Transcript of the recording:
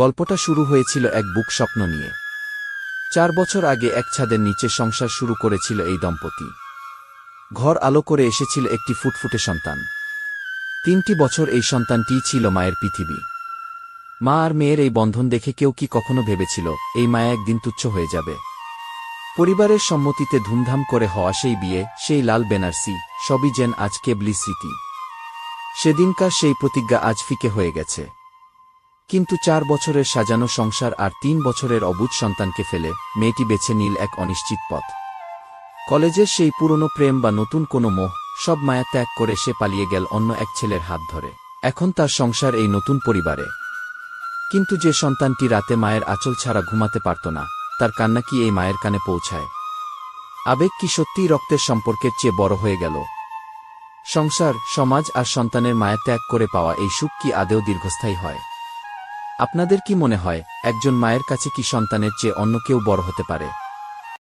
গল্পটা শুরু হয়েছিল এক বুক স্বপ্ন নিয়ে। 4 বছর আগে এক ছাদের নিচে সংসার শুরু করেছিল এই দম্পতি। ঘর আলো করে এসেছিল একটি ফুটফুটে সন্তান। 3টি বছর এই সন্তানটিই ছিল মায়ের পৃথিবী। মা আর মেয়ের এই বন্ধন দেখে কেউ কি কখনো ভেবেছিল এই মায়া একদিন তুচ্ছ হয়ে যাবে? পরিবারের সম্মতিতে ধুমধাম করে হওয়া সেই বিয়ে, সেই লাল বেনারসি, সবই যেন আজ কেবলি স্মৃতি। সেদিনকার সেই প্রতিজ্ঞা আজ ফিকে হয়ে গেছে। কিন্তু 4 বছরের সাজানো সংসার আর 3 বছরের অবুঝ সন্তানকে ফেলে মেয়েটি বেছে নিল এক অনিশ্চিত পথ। কলেজের সেই পুরনো প্রেম বা নতুন কোনো মোহ, সব মায়া ত্যাগ করে সে পালিয়ে গেল অন্য এক ছেলের হাত ধরে। এখন তার সংসার এই নতুন পরিবারে। কিন্তু যে সন্তানটি রাতে মায়ের আঁচল ছাড়া ঘুমাতে পারত না, তার কান্না কি এই মায়ের কানে পৌঁছায়? আবেগ কি সত্যিই রক্তের সম্পর্কের চেয়ে বড় হয়ে গেল? সংসার, সমাজ আর সন্তানের মায়া ত্যাগ করে পাওয়া এই সুখ কি আদৌ দীর্ঘস্থায়ী হয়? আপনাদের কি মনে হয় একজন মায়ের কাছে কি সন্তানের চেয়ে অন্য কেউ বড় হতে পারে?